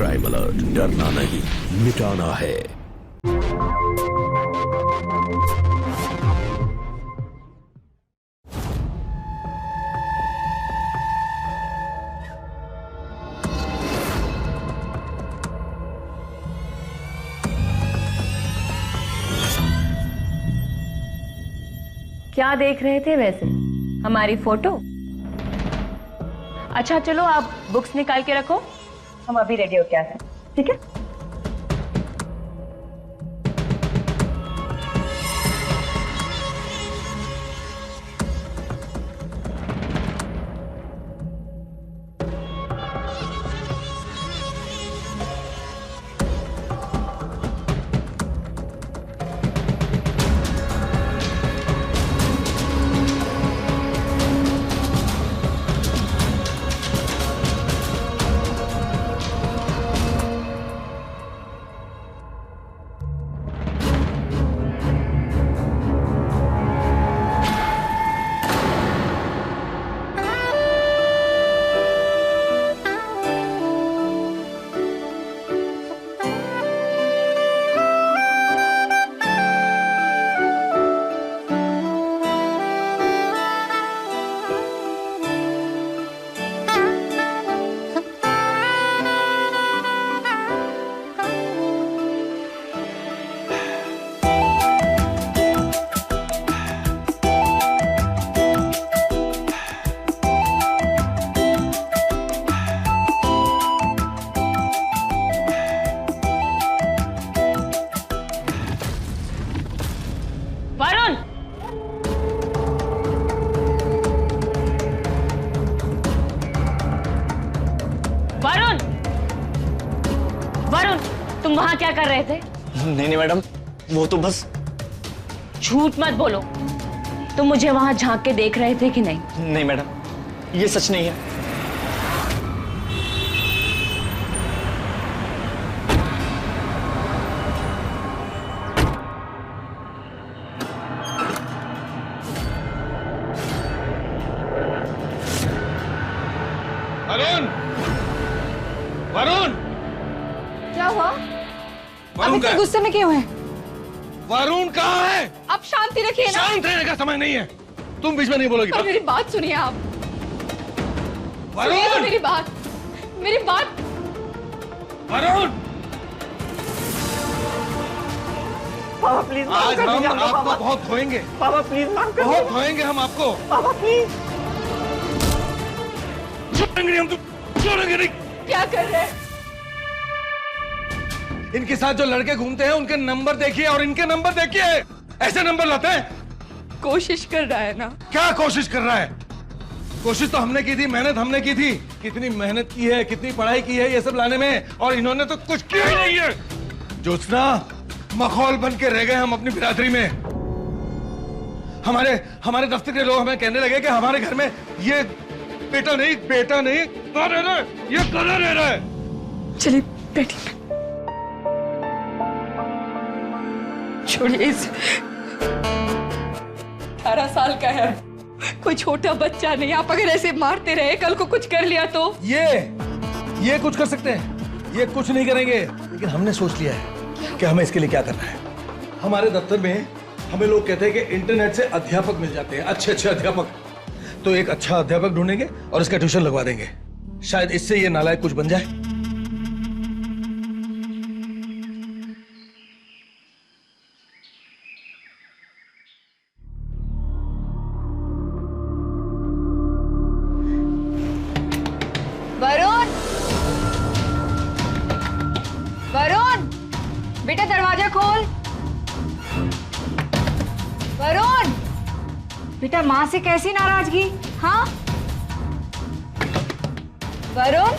Crime alert, डरना नहीं मिटाना है। क्या देख रहे थे वैसे? हमारी फोटो? अच्छा चलो आप बुक्स निकाल के रखो, हम अभी रेडी होके आते हैं, ठीक है? वरुण! वरुण! वरुण, तुम वहां क्या कर रहे थे? नहीं मैडम, वो तो बस। झूठ मत बोलो, तुम मुझे वहां झांक के देख रहे थे कि नहीं? नहीं मैडम, ये सच नहीं है। वरुण! वरुण! क्या हुआ? वरुण आप इतने गुस्से में क्यों हैं? वरुण कहाँ है? आप शांति रखिए ना। शांत रहने का समय नहीं है, तुम बीच में नहीं बोलोगी। पर मेरी बात सुनिए आप। सुनिए तो वरुण! मेरी बात। वरुण! पापा प्लीज माफ आज कर हम दीजिए हमको, आपको पापा। बहुत धोएंगे, पापा प्लीज माफ कर बहुत दीजिए धोएंगे हम आपको। पापा प्लीज। छोड़ेंगे नहीं हम, तो छोड़ेंगे नहीं। क्या कर रहे हैं? इनके साथ जो लड़के घूमते हैं उनके नंबर देखिए और इनके नंबर देखिए, ऐसे नंबर लाते हैं। कोशिश कर रहा है ना। क्या कोशिश कर रहा है? कोशिश तो हमने की थी, मेहनत हमने की थी। कितनी मेहनत की है, कितनी पढ़ाई की है ये सब लाने में, और इन्होंने तो कुछ किया ही नहीं है। ज्योत्सना, मखौल बन के रह गए हम अपनी बिरादरी में। हमारे दफ्तर के लोग हमें कहने लगे कि हमारे घर में ये बेटा नहीं कौन रह रहा है, ये कौन रह रहा है। चलिए बैठिए। छोड़िए इसे। 18 साल का है, कोई छोटा बच्चा नहीं। आप अगर ऐसे मारते रहे, कल को कुछ कर लिया तो? ये कुछ कर सकते हैं, ये कुछ नहीं करेंगे। लेकिन हमने सोच लिया है कि हमें इसके लिए क्या करना है। हमारे दफ्तर में हमें लोग कहते हैं कि इंटरनेट से अध्यापक मिल जाते हैं, अच्छे अच्छे अध्यापक। तो एक अच्छा अध्यापक ढूंढेंगे और इसका ट्यूशन लगवा देंगे। शायद इससे ये नालायक कुछ बन जाए। वरुण! वरुण! बेटा दरवाजा खोल। वरुण! बेटा माँ से कैसी नाराजगी? हाँ वरुण?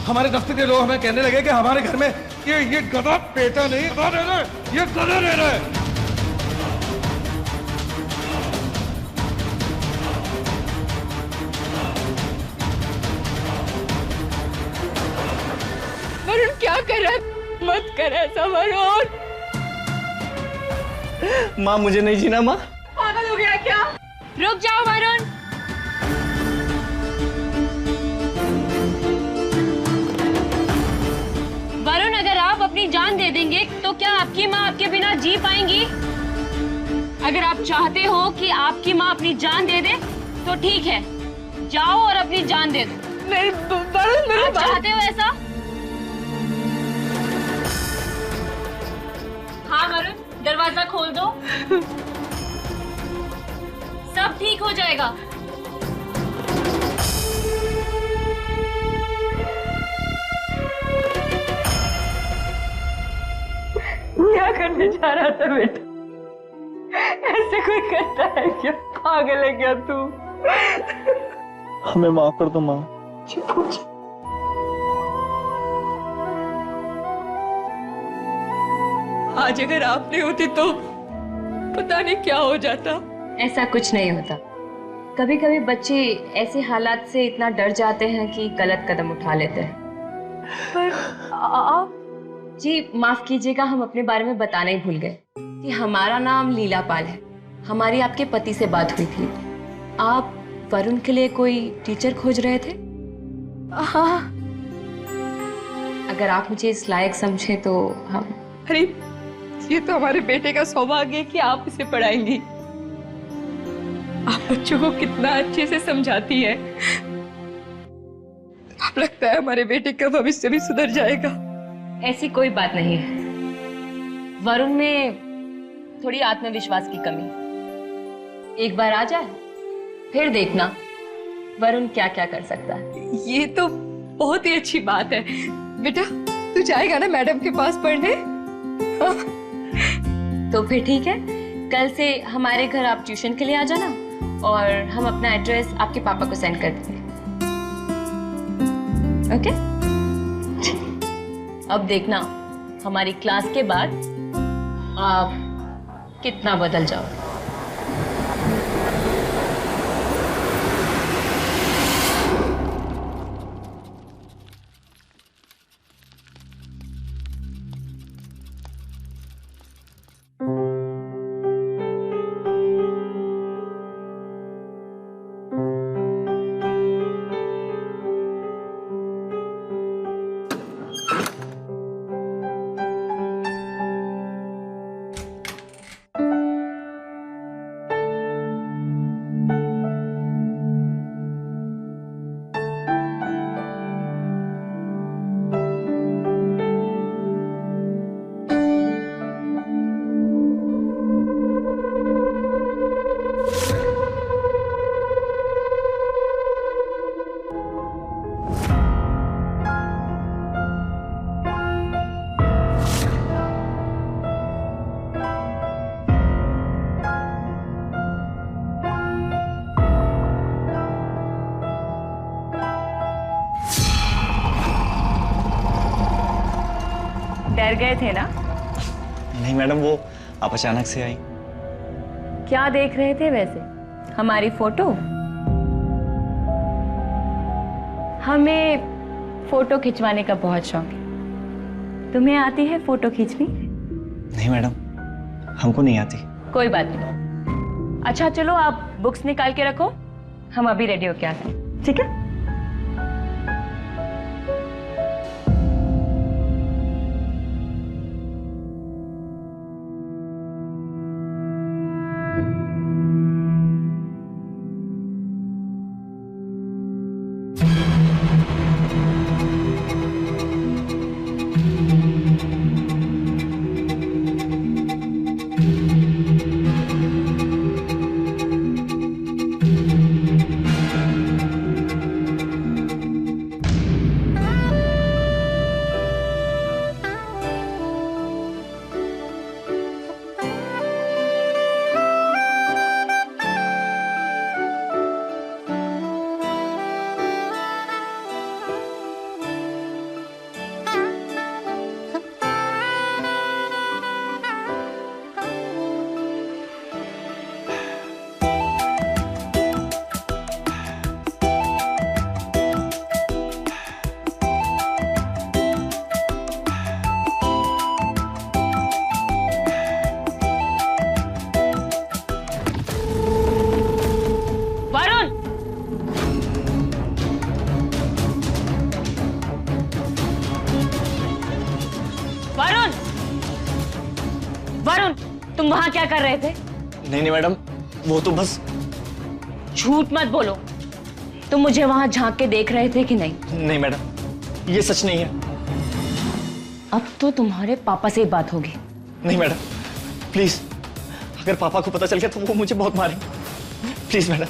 हमारे दफ्तर के लोग हमें कहने लगे कि हमारे घर में ये गधा बेटा नहीं गधा रह रहा है, ये गधा रह रहा है। वरुण क्या कर रहा है? मत कर ऐसा वरुण। माँ मुझे नहीं जीना माँ। पागल हो गया क्या? रुक जाओ वरुण। अगर आप चाहते हो कि आपकी माँ अपनी जान दे दे तो ठीक है, जाओ और अपनी जान दे दो। नहीं वरुण, मेरी आप बात चाहते हो ऐसा? हाँ वरुण, दरवाजा खोल दो। सब ठीक हो जाएगा। क्या करने जा रहा था बेटा? ऐसे कोई करता है क्या? पागल है क्या तू? हमें माफ कर दो माँ। आज अगर आप नहीं होती तो पता नहीं क्या हो जाता। ऐसा कुछ नहीं होता। कभी कभी बच्चे ऐसे हालात से इतना डर जाते हैं कि गलत कदम उठा लेते हैं। पर आप जी माफ कीजिएगा, हम अपने बारे में बताना ही भूल गए कि हमारा नाम लीला पाल है। हमारी आपके पति से बात हुई थी। आप वरुण के लिए कोई टीचर खोज रहे थे? हाँ। अगर आप मुझे इस लायक समझे तो हम। अरे ये तो हमारे बेटे का सौभाग्य है कि आप इसे पढ़ाएंगी। आप बच्चों को कितना अच्छे से समझाती है। आप लगता है हमारे बेटे का भविष्य भी सुधर जाएगा। ऐसी कोई बात नहीं है। वरुण में थोड़ी आत्मविश्वास की कमी। एक बार आ जाए फिर देखना वरुण क्या क्या कर सकता है। ये तो बहुत ही अच्छी बात है। बेटा तू जाएगा ना मैडम के पास पढ़ने? हाँ? तो फिर ठीक है, कल से हमारे घर आप ट्यूशन के लिए आ जाना और हम अपना एड्रेस आपके पापा को सेंड कर देंगे। ओके? अब देखना हमारी क्लास के बाद आप कितना बदल जाओ। डर गए थे ना? नहीं मैडम, वो आप अचानक से आई। क्या देख रहे थे वैसे? हमारी फोटो? हमें फोटो खिंचवाने का बहुत शौक है। तुम्हें आती है फोटो खींचनी? नहीं मैडम, हमको नहीं आती। कोई बात नहीं। अच्छा चलो आप बुक्स निकाल के रखो, हम अभी रेडी होके आते हैं। ठीक है? वरुण, तुम वहां क्या कर रहे थे? नहीं नहीं मैडम, वो तो बस। झूठ मत बोलो, तुम मुझे वहां झांक के देख रहे थे कि नहीं? नहीं मैडम, ये सच नहीं है। अब तो तुम्हारे पापा से ही बात होगी। नहीं मैडम, प्लीज, अगर पापा को पता चल गया तो वो मुझे बहुत मारेंगे। Please madam.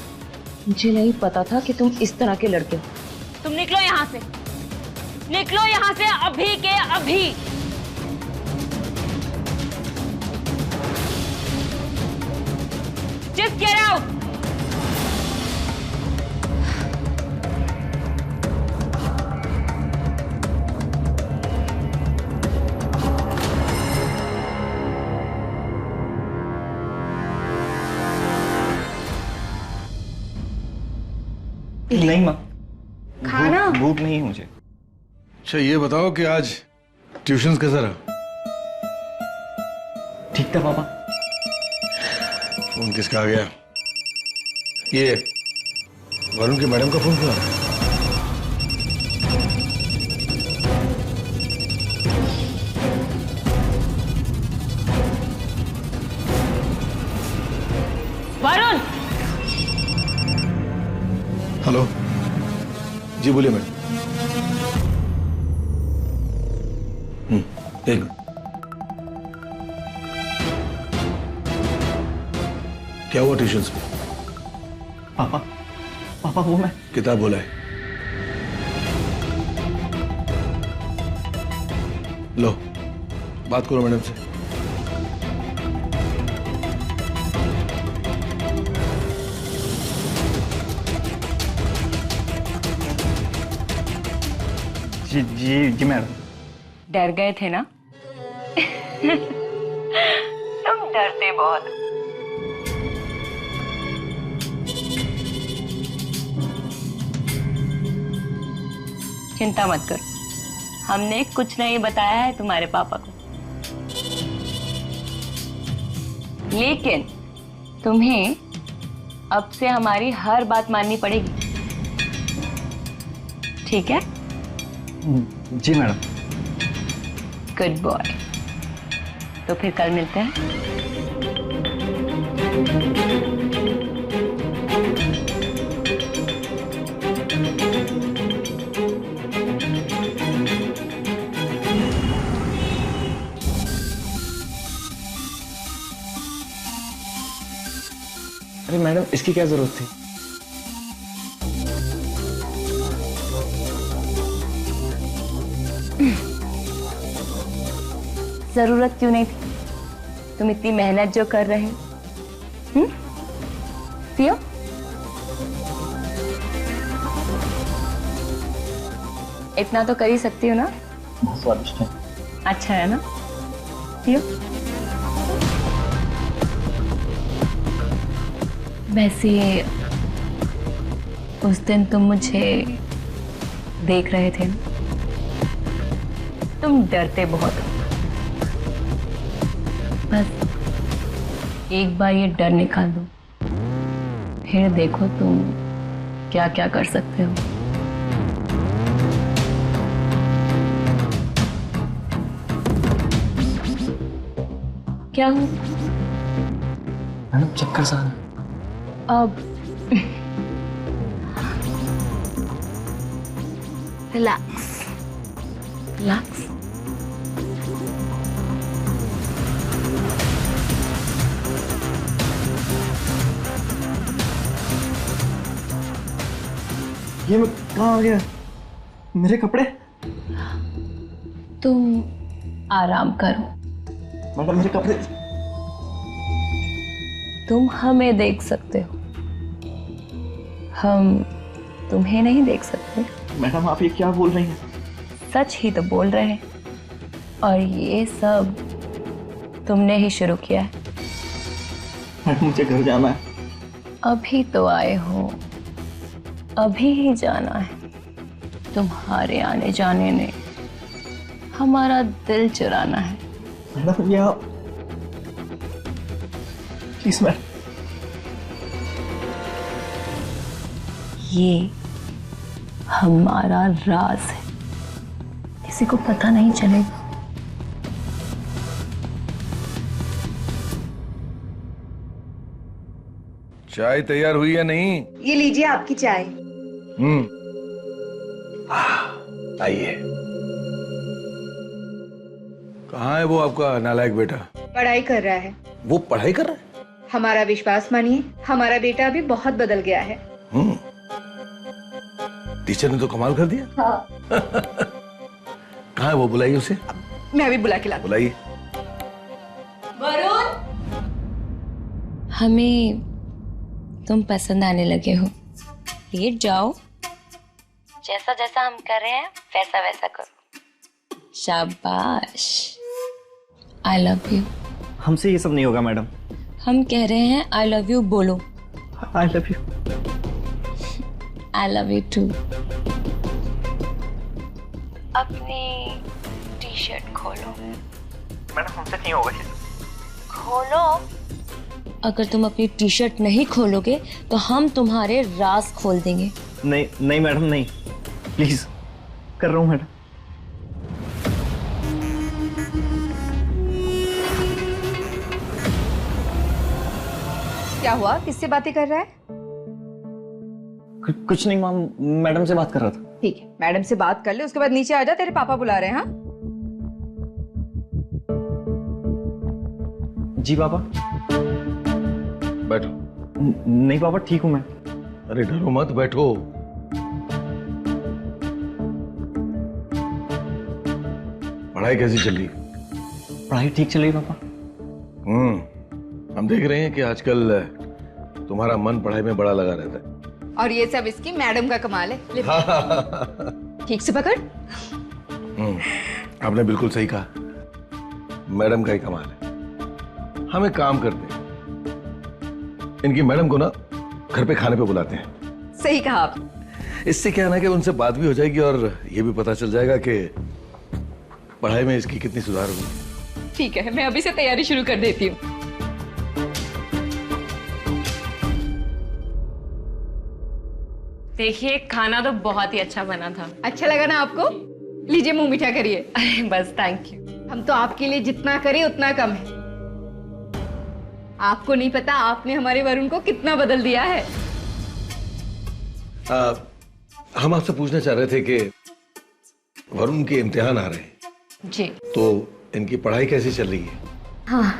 मुझे नहीं पता था कि तुम इस तरह के लड़के हो। तुम निकलो यहाँ से, निकलो यहाँ से अभी के अभी। Just get out! नहीं माँ, खाना? भूख नहीं है मुझे। अच्छा ये बताओ कि आज ट्यूशन कैसा रहा? ठीक था पापा। फोन किसका आ गया? ये वरुण की मैडम का फोन क्यों आ रहा है? वरुण! हेलो, जी बोलिए मैडम। एक मिनट। क्या हुआ ट्यूशन में? पापा, पापा वो मैं। किताब बोला है। लो, बात करो मैडम से। जी जी जी मैडम। डर गए थे ना? तुम डरते बहुत। चिंता मत करो, हमने कुछ नहीं बताया है तुम्हारे पापा को। लेकिन तुम्हें अब से हमारी हर बात माननी पड़ेगी, ठीक है? जी मैडम। Good boy. तो फिर कल मिलते हैं। अरे मैडम, इसकी क्या जरूरत थी? जरूरत क्यों नहीं थी? तुम इतनी मेहनत जो कर रहे हो, पियो। इतना तो कर ही सकती हो ना? बहुत स्वादिष्ट है। अच्छा है ना? पियो। वैसे उस दिन तुम मुझे देख रहे थे ना? तुम डरते बहुत हो। बस एक बार ये डर निकाल दो, फिर देखो तुम क्या क्या कर सकते हो। क्या हो? मैडम चक्कर सा आ रहा है। अब रिलैक्स, रिलैक्स। ये मैं कहाँ आ गया? मेरे कपड़े? तुम आराम करो। मैडम मेरे कपड़े। तुम हमें देख सकते हो, हम तुम्हें नहीं देख सकते। मैडम आप ये क्या बोल रही हैं? सच ही तो बोल रहे हैं, और ये सब तुमने ही शुरू किया है। मैडम मुझे घर जाना है। अभी तो आए हो, अभी ही जाना है। तुम्हारे आने जाने ने हमारा दिल चुराना है। मैडम ये आप प्लीज मैडम। ये हमारा राज है, किसी को पता नहीं चलेगा। चाय तैयार हुई या नहीं? ये लीजिए आपकी चाय। आइए। कहाँ है वो आपका नालायक बेटा? पढ़ाई कर रहा है। वो पढ़ाई कर रहा है? हमारा विश्वास मानिए, हमारा बेटा अभी बहुत बदल गया है। टीचर ने तो कमाल कर दिया। हाँ। कहाँ है वो? बुलाइए उसे। मैं अभी बुला के लाती हूँ। बुलाइए। वरुण, हमें तुम पसंद आने लगे हो। लेट जाओ। जैसा जैसा हम कर रहे हैं वैसा वैसा करो। शाबाश। आई लव यू। हमसे ये सब नहीं होगा मैडम। हम कह रहे हैं आई लव यू बोलो। I love you. I love you too. अपनी टी शर्ट खोलो। मैडम हमसे नहीं होगा ये। खोलो। अगर तुम अपनी टी शर्ट नहीं खोलोगे तो हम तुम्हारे राज खोल देंगे। नहीं नहीं मैडम, नहीं, प्लीज। कर रहा हूँ मैडम। क्या हुआ? किससे बातें कर रहा है? कुछ नहीं मैम, मैडम से बात कर रहा था। ठीक है, मैडम से बात कर ले, उसके बाद नीचे आ जा, तेरे पापा बुला रहे हैं। हाँ, जी पापा। बैठो। नहीं पापा, ठीक हूँ मैं। अरे डरो मत, बैठो। पढ़ाई कैसी चल रही है? पढ़ाई ठीक चल रही है पापा। हम देख रहे हैं कि आजकल तुम्हारा मन पढ़ाई में बड़ा लगा रहता है। और ये सब इसकी मैडम का कमाल है। ले, ठीक से पकड़। आपने बिल्कुल सही कहा, मैडम का ही कमाल है। हम एक काम करते हैं, इनकी मैडम को ना घर पे खाने पे बुलाते हैं। सही कहा आप। इससे क्या है ना कि उनसे बात भी हो जाएगी और ये भी पता चल जाएगा कि पढ़ाई में इसकी कितनी सुधार हुई। ठीक है, मैं अभी से तैयारी शुरू कर देती हूँ। देखिए, खाना तो बहुत ही अच्छा बना था। अच्छा लगा ना आपको? लीजिए, मुंह मीठा करिए। अरे बस, थैंक यू। हम तो आपके लिए जितना करें उतना कम है। आपको नहीं पता आपने हमारे वरुण को कितना बदल दिया है। हम आपसे पूछना चाह रहे थे कि वरुण के इम्तिहान आ रहे हैं जी। तो इनकी पढ़ाई कैसी चल रही है? हाँ,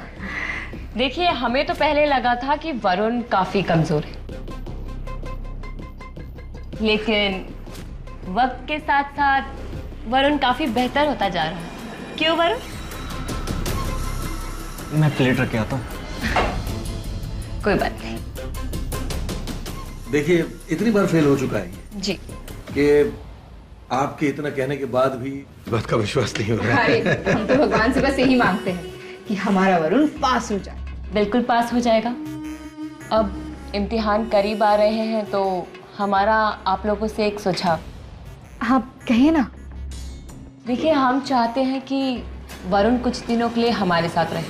देखिए, हमें तो पहले लगा था कि वरुण काफी कमजोर है, लेकिन वक्त के साथ साथ वरुण काफी बेहतर होता जा रहा है। क्यों वरुण? मैं प्लेट रख के आता हूँ। कोई बात नहीं। देखिए, इतनी बार फेल हो चुका है ये जी। कि आपके इतना कहने के बाद भी बात का विश्वास नहीं हो रहा है। अरे, हम तो भगवान से बस यही मांगते हैं कि हमारा वरुण पास हो जाए। बिल्कुल पास हो जाएगा। अब इम्तिहान करीब आ रहे हैं तो हमारा आप लोगों से एक सुझाव। हाँ, कहिए ना। देखिए, हम चाहते हैं कि वरुण कुछ दिनों के लिए हमारे साथ रहे,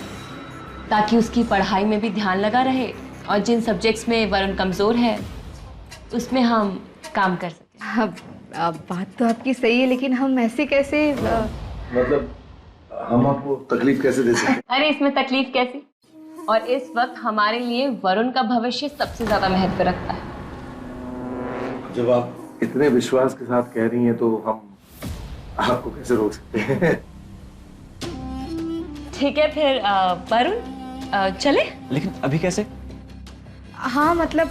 ताकि उसकी पढ़ाई में भी ध्यान लगा रहे और जिन सब्जेक्ट्स में वरुण कमज़ोर है उसमें हम काम कर सकें। अब बात तो आपकी सही है, लेकिन हम ऐसे कैसे मतलब हम आपको तकलीफ कैसे दे सकते? अरे, इसमें तकलीफ कैसी? और इस वक्त हमारे लिए वरुण का भविष्य सबसे ज़्यादा महत्व रखता है। जब आप इतने विश्वास के साथ कह रही हैं तो हम आपको कैसे रोक सकते हैं? ठीक है, फिर वरुण चले? लेकिन अभी कैसे? हाँ, मतलब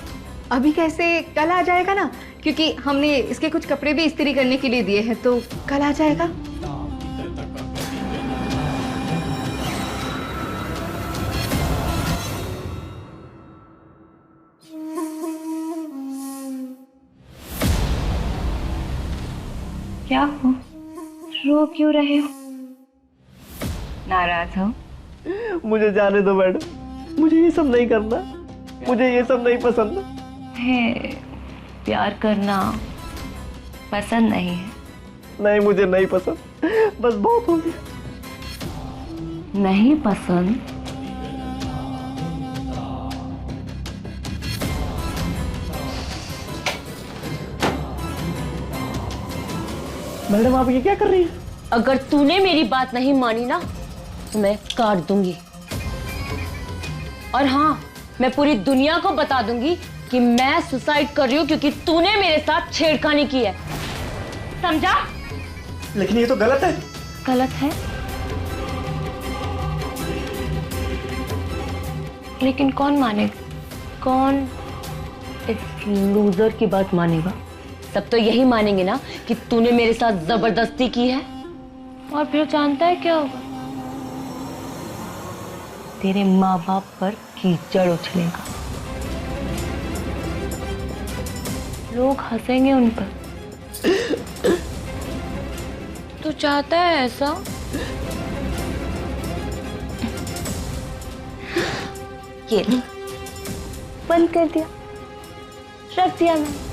अभी कैसे? कल आ जाएगा ना, क्योंकि हमने इसके कुछ कपड़े भी इस्त्री करने के लिए दिए हैं, तो कल आ जाएगा। क्या हो? रो क्यों रहे हो? नाराज हो? मुझे जाने दो मैडम, मुझे ये सब नहीं करना, मुझे ये सब नहीं पसंद है। प्यार करना पसंद नहीं है? नहीं, मुझे नहीं पसंद, बस बहुत हो गया। नहीं पसंद? मैडम, आप ये क्या कर रही हैं? अगर तूने मेरी बात नहीं मानी ना तो मैं काट दूंगी। और हाँ, मैं पूरी दुनिया को बता दूंगी कि मैं सुसाइड कर रही हूँ क्योंकि तूने मेरे साथ छेड़खानी की है। समझा? लेकिन ये तो गलत है। गलत है? लेकिन कौन मानेगा? कौन इस लूजर की बात मानेगा? सब तो यही मानेंगे ना कि तूने मेरे साथ जबरदस्ती की है। और फिर जानता है क्या होगा? तेरे माँ बाप पर कीचड़ उछलेगा, लोग हंसेंगे उन पर। तू चाहता है ऐसा? ये ले, बंद कर दिया, रख दिया मैंने।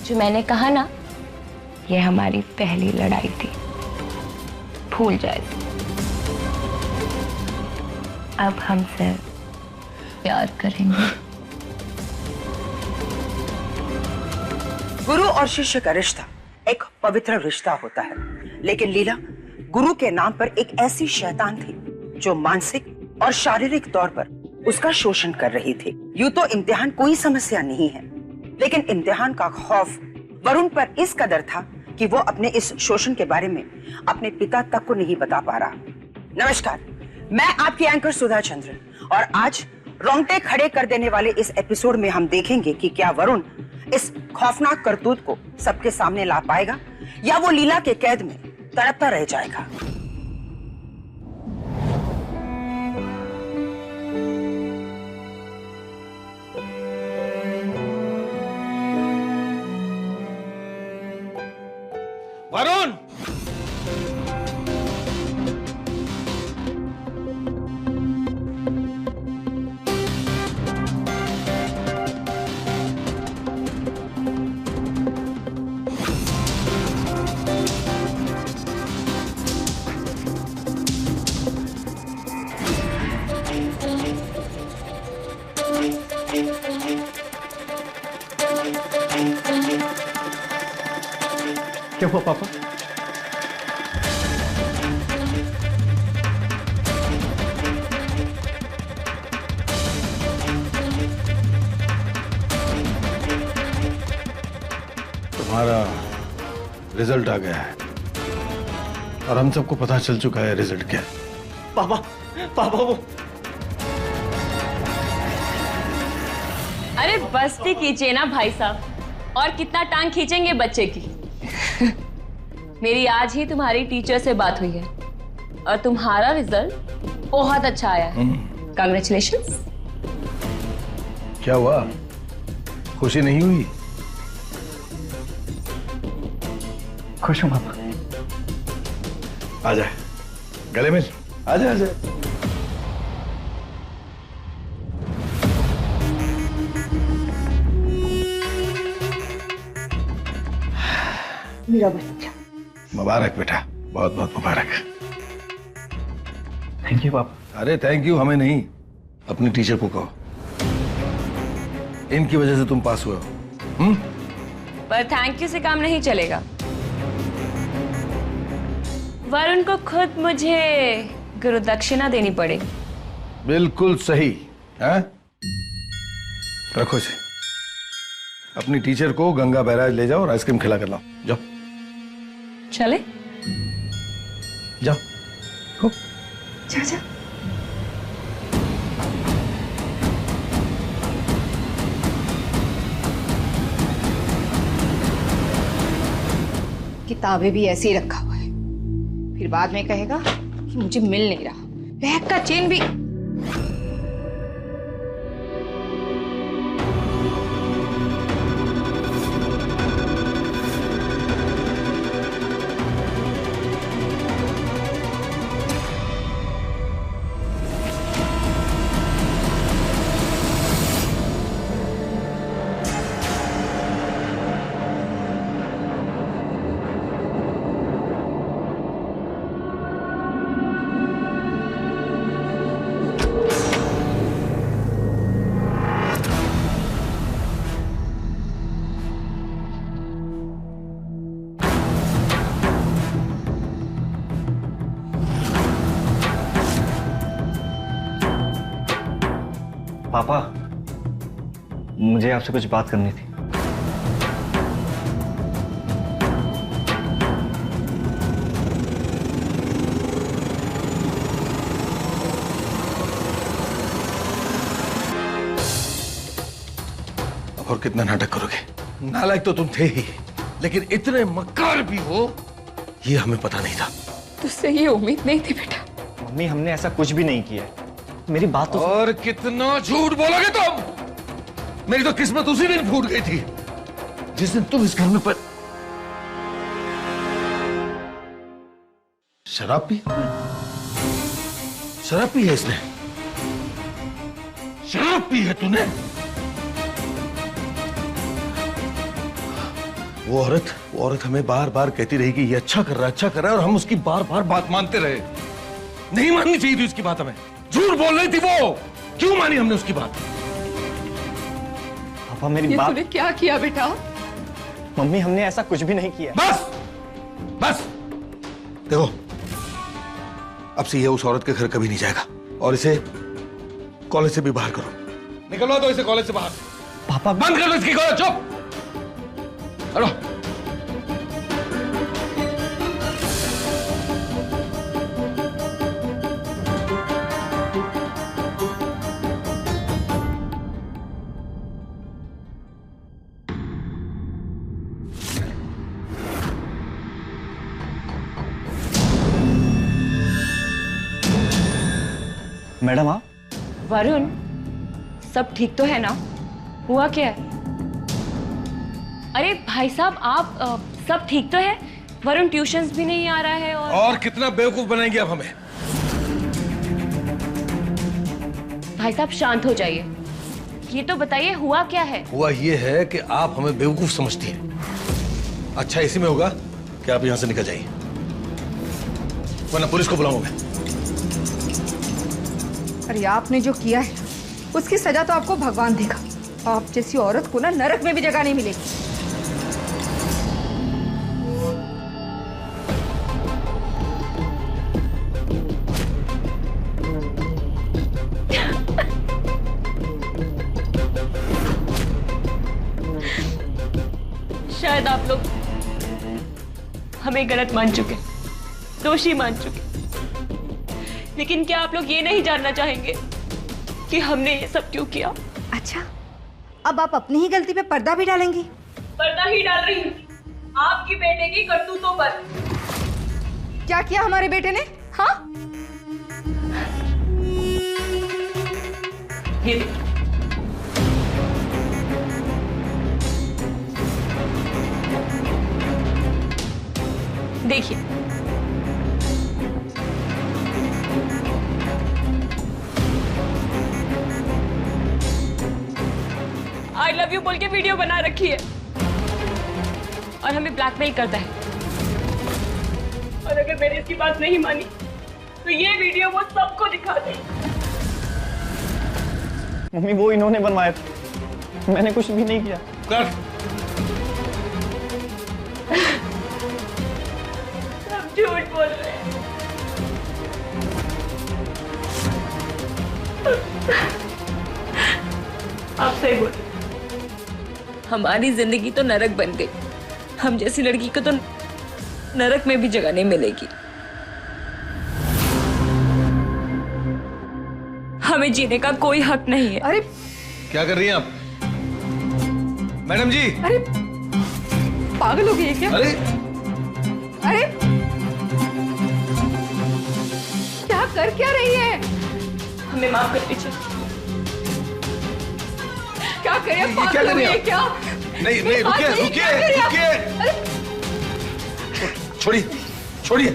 जो मैंने कहा ना, ये हमारी पहली लड़ाई थी, भूल जाए। अब हम सिर्फ प्यार करेंगे। गुरु और शिष्य का रिश्ता एक पवित्र रिश्ता होता है, लेकिन लीला गुरु के नाम पर एक ऐसी शैतान थी जो मानसिक और शारीरिक तौर पर उसका शोषण कर रही थी। यूं तो इम्तिहान कोई समस्या नहीं है, लेकिन इम्तिहान का खौफ वरुण पर इस कदर था कि वो अपने इस शोषण के बारे में अपने पिता तक को नहीं बता पा रहा। नमस्कार, मैं आपकी एंकर सुधा चंद्र, और आज रोंगटे खड़े कर देने वाले इस एपिसोड में हम देखेंगे कि क्या वरुण इस खौफनाक करतूत को सबके सामने ला पाएगा या वो लीला के कैद में तड़पता रह जाएगा। वरुण! क्या हुआ पापा? तुम्हारा रिजल्ट आ गया है और हम सबको पता चल चुका है रिजल्ट क्या है। पापा, पापा वो अरे बस्ती कीजिए ना भाई साहब, और कितना टांग खींचेंगे बच्चे की। मेरी आज ही तुम्हारी टीचर से बात हुई है और तुम्हारा रिजल्ट बहुत अच्छा आया है। कांग्रेचुलेशंस। क्या हुआ, खुशी नहीं हुई? खुश हूँ पापा। आ जाए, गले मिल, आ जाए, आ जाए। मेरा बच्चा। मुबारक बेटा, बहुत बहुत मुबारक। थैंक यू पापा। अरे थैंक यू हमें नहीं, अपनी टीचर को कहो। इनकी वजह से तुम पास हुए हो। पर थैंक यू से काम नहीं चलेगा। वरुण को खुद मुझे गुरु दक्षिणा देनी पड़ेगी। बिल्कुल सही है। रखो इसे, अपनी टीचर को गंगा बैराज ले जाओ और आइसक्रीम खिला कर लाओ। जाओ चले, जाओ। हो चाचा किताबें भी ऐसे ही रखा हुआ है, फिर बाद में कहेगा कि मुझे मिल नहीं रहा। बैग का चेन भी। पापा, मुझे आपसे कुछ बात करनी थी। और कितना नाटक करोगे? नालायक तो तुम थे ही, लेकिन इतने मक्कार भी हो ये हमें पता नहीं था। तुझसे ये उम्मीद नहीं थी बेटा। मम्मी, हमने ऐसा कुछ भी नहीं किया। मेरी बात तो और कितना झूठ बोलोगे तुम? मेरी तो किस्मत उसी दिन फूट गई थी जिस दिन तुम इस घर में शराब पी? शराब पी है इसने? शराब पी है तूने? वो औरत हमें बार बार कहती रही कि ये अच्छा कर रहा है और हम उसकी बार बार बात मानते रहे। नहीं माननी चाहिए थी उसकी बात हमें। झूठ बोल रही थी वो, क्यों मानी हमने उसकी बात? पापा, मेरी ये बात। तूने क्या किया बेटा? मम्मी, हमने ऐसा कुछ भी नहीं किया। बस देखो, अब से ये उस औरत के घर कभी नहीं जाएगा और इसे कॉलेज से भी बाहर करो। निकलवा दो इसे कॉलेज से बाहर। पापा, बंद कर दो इसकी कॉलेज। चुप। हेलो। मैडम आप? वरुण, सब ठीक तो है ना? हुआ क्या है? अरे भाई साहब, आप सब ठीक तो है? वरुण ट्यूशंस भी नहीं आ रहा है और कितना बेवकूफ बनाएंगे आप हमें? भाई साहब शांत हो जाइए। ये तो बताइए हुआ क्या है? हुआ ये है कि आप हमें बेवकूफ समझती हैं। अच्छा, इसी में होगा कि आप यहां से निकल जाइए, वरना पुलिस को बुलाऊंगा मैं। अरे आपने जो किया है उसकी सजा तो आपको भगवान देगा। आप जैसी औरत को ना नरक में भी जगह नहीं मिलेगी। शायद आप लोग हमें गलत मान चुके, दोषी मान चुके, लेकिन क्या आप लोग ये नहीं जानना चाहेंगे कि हमने ये सब क्यों किया? अच्छा, अब आप अपनी ही गलती पे पर्दा भी डालेंगी? पर्दा ही डाल रही हूँ आपकी बेटे की करतूतों पर। क्या किया हमारे बेटे ने? हाँ, ये देखिए, आई लव यू बोल के वीडियो बना रखी है और हमें ब्लैकमेल करता है। और अगर मैंने इसकी बात नहीं मानी तो ये वीडियो वो सबको दिखा दे। मम्मी, वो इन्होंने बनवाया था, मैंने कुछ भी नहीं किया। कर। सब झूठ बोल रहे हैं। आप सही बोल रहे हैं। हमारी जिंदगी तो नरक बन गई। हम जैसी लड़की को तो नरक में भी जगह नहीं मिलेगी। हमें जीने का कोई हक नहीं है। अरे क्या कर रही हैं आप मैडम जी? अरे पागल हो गई है क्या? अरे अरे क्या कर क्या रही है? हमें माफ कर दीजिए। क्या करे? ये क्या पागल कर हो रही गई है हैं? क्या? नहीं नहीं, बात रुकिए नहीं, क्या कर रही हैं आप? रुकिए। छोड़िए छोड़िए।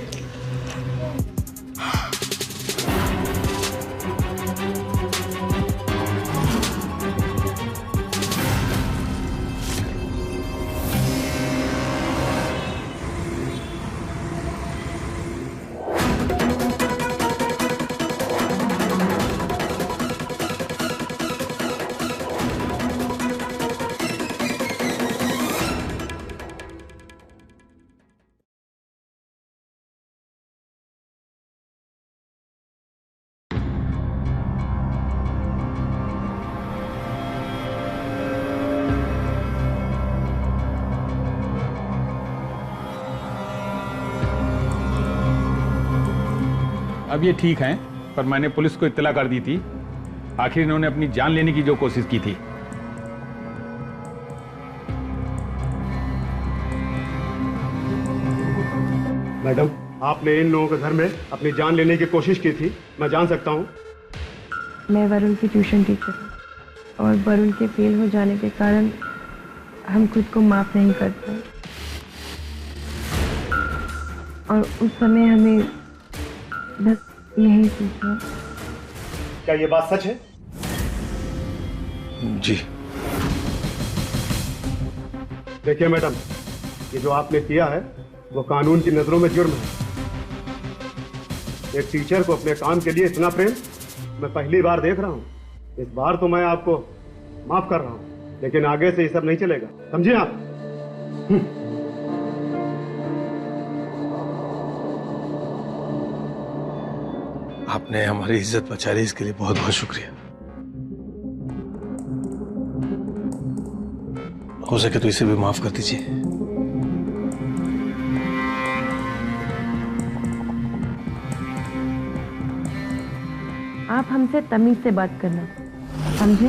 अब ये ठीक हैं, पर मैंने पुलिस को इत्तला कर दी थी। आखिर इन्होंने अपनी जान लेने की जो कोशिश की थी। मैडम, आपने इन लोगों के घर में अपनी जान लेने की कोशिश की थी, मैं जान सकता हूँ? मैं वरुण की ट्यूशन टीचर हूँ और वरुण के फेल हो जाने के कारण हम खुद को माफ नहीं करते और उस समय हमें बस यही सीखा। क्या ये बात सच है? जी। देखिए मैडम, ये जो आपने किया है वो कानून की नजरों में जुर्म है। एक टीचर को अपने काम के लिए इतना प्रेम मैं पहली बार देख रहा हूँ। इस बार तो मैं आपको माफ कर रहा हूँ, लेकिन आगे से ये सब नहीं चलेगा, समझिए आप? आपने हमारी इज्जत बचा ली, इसके लिए बहुत बहुत शुक्रिया। हो सके तो इसे भी माफ कर दीजिए। आप हमसे तमीज से बात करना, समझे?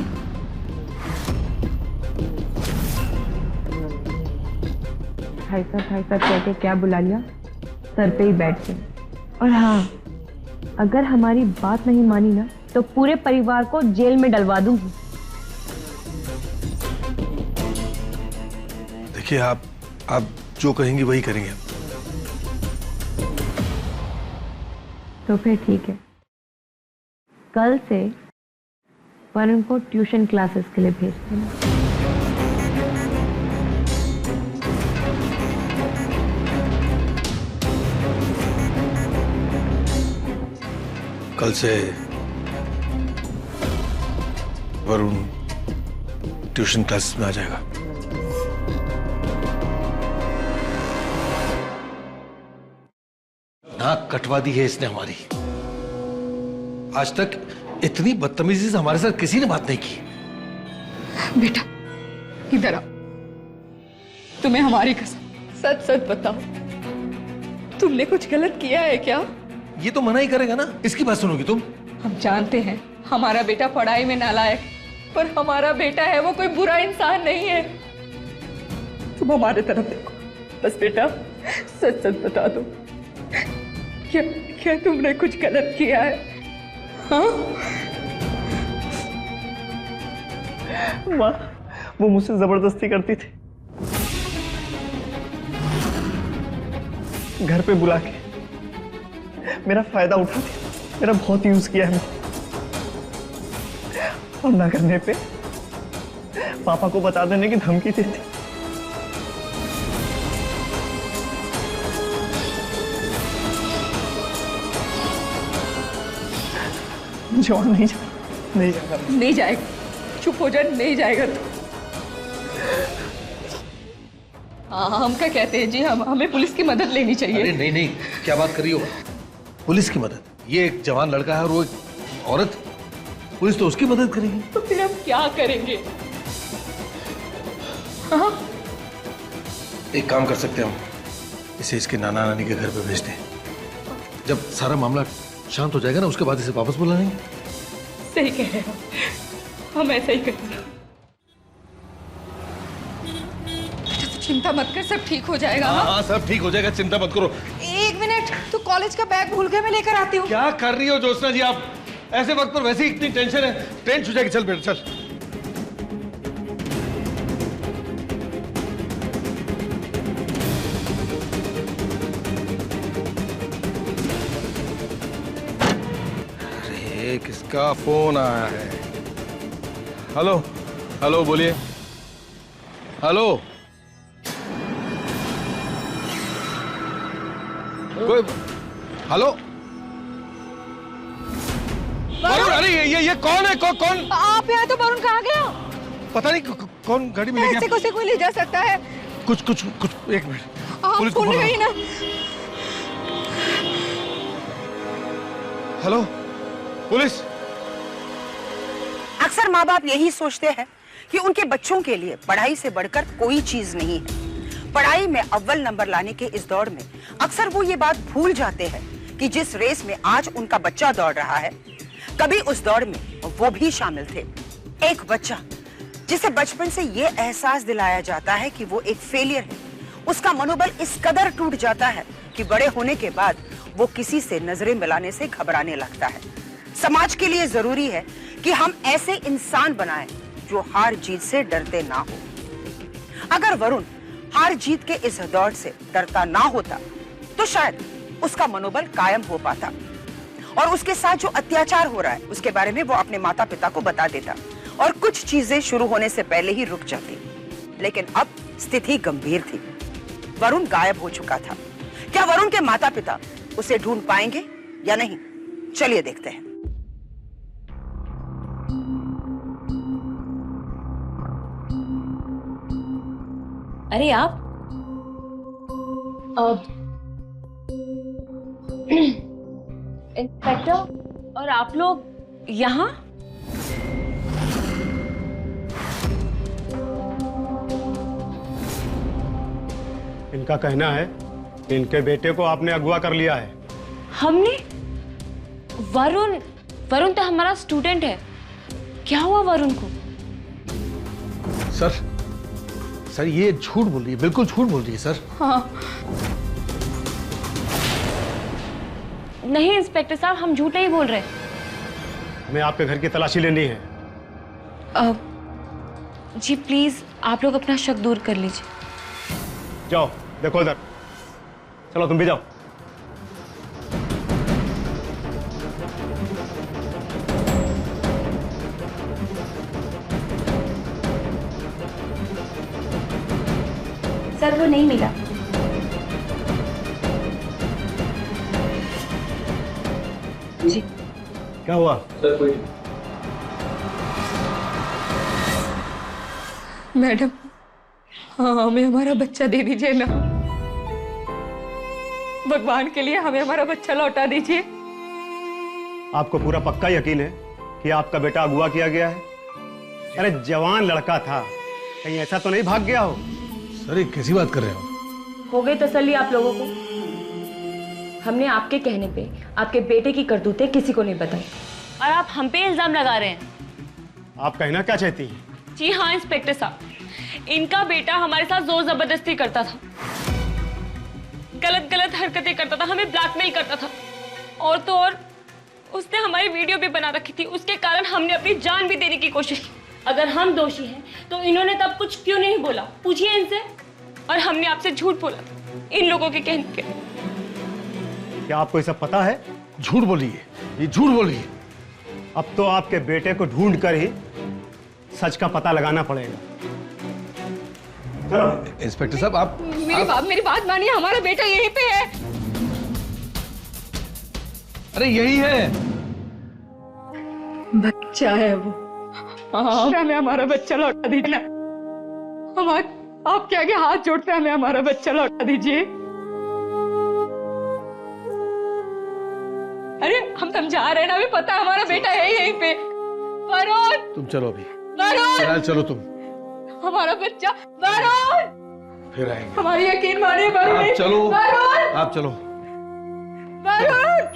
भाई साहब कह के क्या बुला लिया, सर पे ही बैठ गए। और हाँ, अगर हमारी बात नहीं मानी ना तो पूरे परिवार को जेल में डलवा दूंगी। देखिए, आप जो कहेंगी वही करेंगे। तो फिर ठीक है, कल से वरुण को ट्यूशन क्लासेस के लिए भेज देना। कल से वरुण ट्यूशन क्लासेस में आ जाएगा। नाक कटवा दी है इसने हमारी। आज तक इतनी बदतमीजी से हमारे साथ किसी ने बात नहीं की। बेटा इधर आओ, तुम्हें हमारी कसम सच सच बताओ, तुमने कुछ गलत किया है क्या? ये तो मना ही करेगा ना, इसकी बात सुनोगी तुम? हम जानते हैं हमारा बेटा पढ़ाई में नालायक, पर हमारा बेटा है वो कोई बुरा इंसान नहीं है। तुम हमारे तरफ देखो बस बेटा, सच सच बता दो, क्या तुमने कुछ गलत किया है? हाँ? माँ, वो मुझसे जबरदस्ती करती थी, घर पे बुला के मेरा फायदा उठाती, मेरा बहुत यूज किया है और ना करने पे पापा को बता देने की धमकी देती। मुझे और नहीं जाएगा। नहीं जाएगा, चुप हो जा, नहीं जाएगा तू। हाँ, हम क्या कहते हैं जी, हमें पुलिस की मदद लेनी चाहिए। अरे नहीं नहीं, क्या बात कर रही हो? पुलिस की मदद? ये एक जवान लड़का है और वो एक औरत, पुलिस तो उसकी मदद करेगी। तो फिर हम क्या करेंगे? हाँ? एक काम कर सकते हैं हम, इसे इसके नाना नानी के घर पे भेज दें। जब सारा मामला शांत हो जाएगा ना, उसके बाद इसे वापस बुला लेंगे। सही कह रहे हो, हम ऐसा ही करेंगे। चिंता मत कर, सब ठीक हो जाएगा। हाँ, सब ठीक हो जाएगा, चिंता मत करो। एक मिनट, तू कॉलेज का बैग भूल गए, मैं लेकर आती हूँ। क्या कर रही हो ज्योत्सना जी आप? ऐसे वक्त पर वैसे ही इतनी टेंशन है, ट्रेन छूट जाएगी। चल बेटा चल। अरे किसका फोन आया है? हेलो हेलो, बोलिए। हेलो, कोई? हेलो, अरे ये कौन है? कौन आप यहाँ? तो वरुण कहाँ गया? पता नहीं कौन गाड़ी में ले गया। ऐसे कोई ले जा सकता है? कुछ एक मिनट, पुलिस को फोन गई ना। Hello police. अक्सर माँ बाप यही सोचते हैं कि उनके बच्चों के लिए पढ़ाई से बढ़कर कोई चीज नहीं है। पढ़ाई में अव्वल नंबर लाने के इस दौर में अक्सर वो ये बात भूल जाते हैं कि जिस रेस में आज उनका बच्चा दौड़ रहा है, कभी उस दौड़ में वो भी शामिल थे। एक बच्चा जिसे बचपन से ये एहसास दिलाया जाता है कि वो एक फेलियर है, उसका मनोबल इस कदर टूट जाता है कि बड़े होने के बाद वो किसी से नजरें मिलाने से घबराने लगता है। समाज के लिए जरूरी है कि हम ऐसे इंसान बनाएं जो हार जीत से डरते ना हो। अगर वरुण हार जीत के इस दौड़ से डरता ना होता तो शायद उसका मनोबल कायम हो पाता और उसके साथ जो अत्याचार हो रहा है उसके बारे में वो अपने माता पिता को बता देता और कुछ चीजें शुरू होने से पहले ही रुक जाती। लेकिन अब स्थिति गंभीर थी। वरुण गायब हो चुका था। क्या वरुण के माता पिता उसे ढूंढ पाएंगे या नहीं? चलिए देखते हैं। अरे आप इंस्पेक्टर और आप लोग यहाँ? इनका कहना है कि इनके बेटे को आपने अगवा कर लिया है। हमने? वरुण तो हमारा स्टूडेंट है। क्या हुआ वरुण को? सर ये झूठ बोल रही है, बिल्कुल झूठ बोल रही है सर। हाँ। नहीं इंस्पेक्टर साहब, हम झूठ नहीं बोल रहे। हमें आपके घर की तलाशी लेनी है। जी प्लीज आप लोग अपना शक दूर कर लीजिए। जाओ देखो इधर। चलो तुम भी जाओ। सर वो नहीं मिला। जी क्या हुआ? सर कोई मैडम, हाँ हमें हमारा बच्चा दे दीजिए ना। भगवान के लिए हमें हमारा बच्चा लौटा दीजिए। आपको पूरा पक्का यकीन है कि आपका बेटा अगवा किया गया है? अरे जवान लड़का था, कहीं ऐसा तो नहीं भाग गया हो? सर ये कैसी बात कर रहे हो? हो गई तसल्ली आप लोगों को? हमने आपके कहने पे आपके बेटे की करतूतें किसी को नहीं बताई और आप हम पे इल्जाम लगा रहे हैं। आप कहना क्या चाहती हैं? जी हाँ इंस्पेक्टर साहब, इनका बेटा हमारे साथ जोर जबरदस्ती करता था, गलत गलत हरकतें करता था, हमें ब्लैकमेल करता था और तो और उसने हमारी वीडियो भी बना रखी थी। उसके कारण हमने अपनी जान भी देने की कोशिश की। अगर हम दोषी हैं तो इन्होंने तब कुछ क्यों नहीं बोला? पूछिए इनसे। और हमने आपसे झूठ बोला इन लोगों के कहने के। क्या आपको ये सब पता है? झूठ बोली है, ये झूठ बोली है। अब तो आपके बेटे को ढूंढ कर ही सच का पता लगाना पड़ेगा। चलो। इंस्पेक्टर साहब आप मेरी बात मानिए, हमारा बेटा यहीं पे है। अरे यही है बच्चा है वो। हाँ हमें हमारा बच्चा लौटा दीजिए ना। हम आपके आगे हाथ जोड़ते हैं, हमें हमारा बच्चा लौटा दीजिए। अरे हम समझा रहे हैं ना, अभी पता है हमारा बेटा है यहीं पे। वरुण तुम चलो अभी। वरुण फिलहाल चलो तुम। हमारा बच्चा वरुण। फिर आएंगे। हमारी यकीन मानिए वरुण। आप चलो। वरुण आप चलो। वरुण।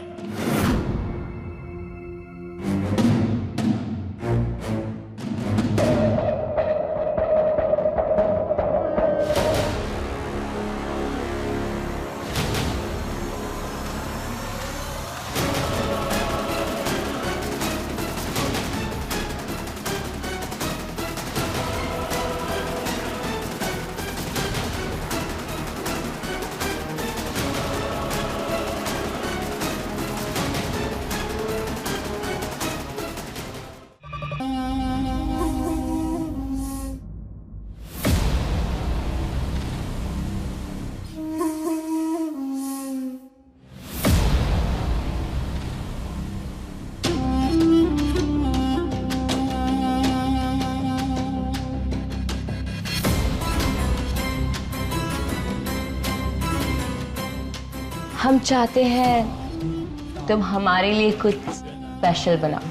हम चाहते हैं तुम हमारे लिए कुछ स्पेशल बनाओ।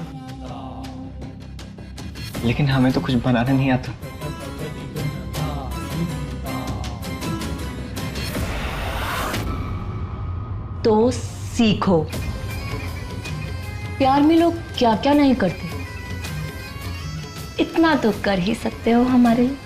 लेकिन हमें तो कुछ बनाना नहीं आता। तो सीखो। प्यार में लोग क्या क्या नहीं करते, इतना तो कर ही सकते हो हमारे लिए।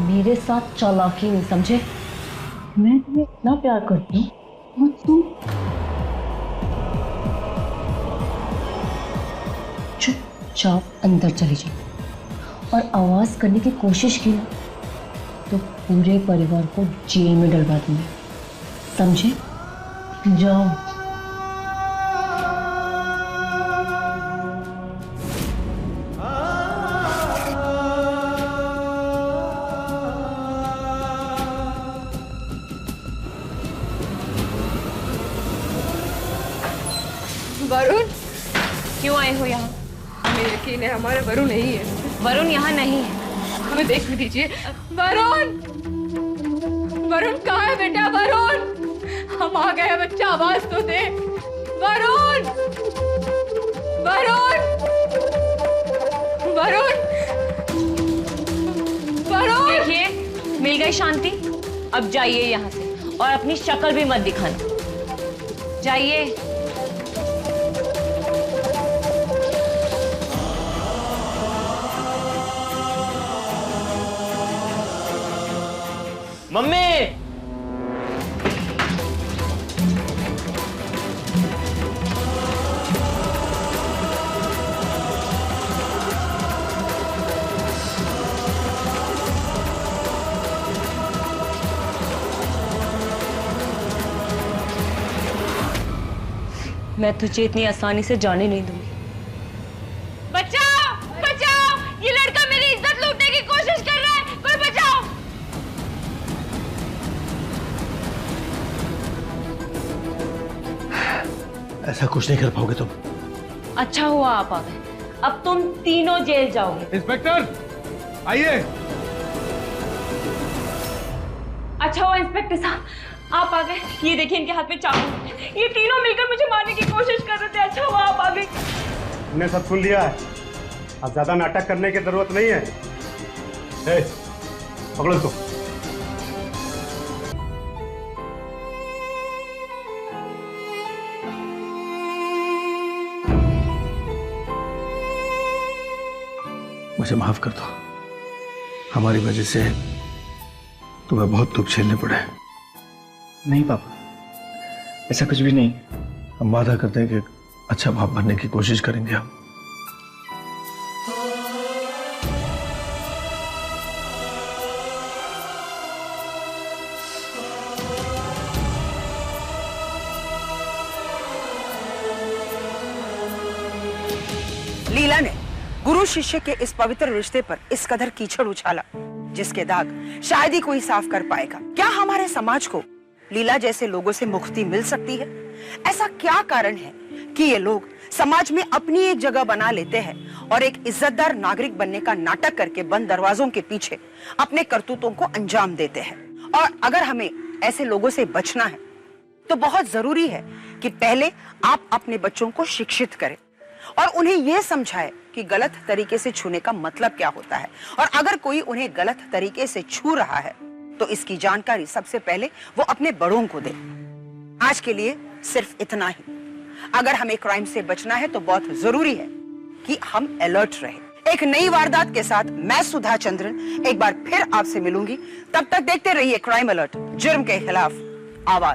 मेरे साथ चालाकी नहीं, समझे? मैं तुम्हें इतना प्यार करती हूँ और तुम चुपचाप अंदर चली जाओ और आवाज करने की कोशिश की ना तो पूरे परिवार को जेल में डलवा दूंगी, समझे? जाओ। वरुण, क्यों आए हो यहाँ? हमें यकीन है हमारा वरुण नहीं है। वरुण यहाँ नहीं है। हमें देखने दीजिए। वरुण, वरुण कहाँ है बेटा? वरुण, हम आ गए, बच्चा आवाज तो दे। वरुण, वरुण, वरुण, वरुण। देखिए, मिल गई शांति। अब जाइए यहाँ से और अपनी शक्ल भी मत दिखाना। जाइए। मम्मी, मैं तुझे इतनी आसानी से जाने नहीं दूंगी। बचाओ, बचाओ! ये लड़का मेरी इज्जत लूटने की कोशिश कर रहा है, कोई बचाओ! ऐसा कुछ नहीं कर पाओगे तुम। अच्छा हुआ आप आ गए, अब तुम तीनों जेल जाओगे। इंस्पेक्टर, आइए। अच्छा हुआ इंस्पेक्टर साहब आप आ गए। ये देखिए इनके हाथ में चाकू, ये तीनों मिलकर मुझे मारने की कोशिश कर रहे थे। अच्छा हुआ आप आ गए। हमने सब सुन लिया है, अब ज्यादा नाटक करने की जरूरत नहीं है। ए, पकड़ो इसको। मुझे माफ कर दो, हमारी वजह से तुम्हें बहुत दुख झेलने पड़े। नहीं पापा, ऐसा कुछ भी नहीं। हम वादा करते हैं कि अच्छा बाप बनने की कोशिश करेंगे हम। लीला ने गुरु शिष्य के इस पवित्र रिश्ते पर इस कदर कीचड़ उछाला जिसके दाग शायद ही कोई साफ कर पाएगा। क्या हमारे समाज को लीला जैसे लोगों से मुक्ति मिल सकती है? ऐसा क्या कारण है कि ये लोग समाज में अपनी एक जगह बना लेते हैं और एक इज्जतदार नागरिक बनने का नाटक करके बंद दरवाजों के पीछे अपने करतूतों को अंजाम देते हैं? और अगर हमें ऐसे लोगों से बचना है तो बहुत जरूरी है कि पहले आप अपने बच्चों को शिक्षित करें और उन्हें यह समझाएं कि गलत तरीके से छूने का मतलब क्या होता है, और अगर कोई उन्हें गलत तरीके से छू रहा है तो इसकी जानकारी सबसे पहले वो अपने बड़ों को दे। आज के लिए सिर्फ इतना ही। अगर हमें क्राइम से बचना है तो बहुत जरूरी है कि हम अलर्ट रहें। एक नई वारदात के साथ मैं सुधा चंद्रन एक बार फिर आपसे मिलूंगी। तब तक देखते रहिए क्राइम अलर्ट, जुर्म के खिलाफ आवाज।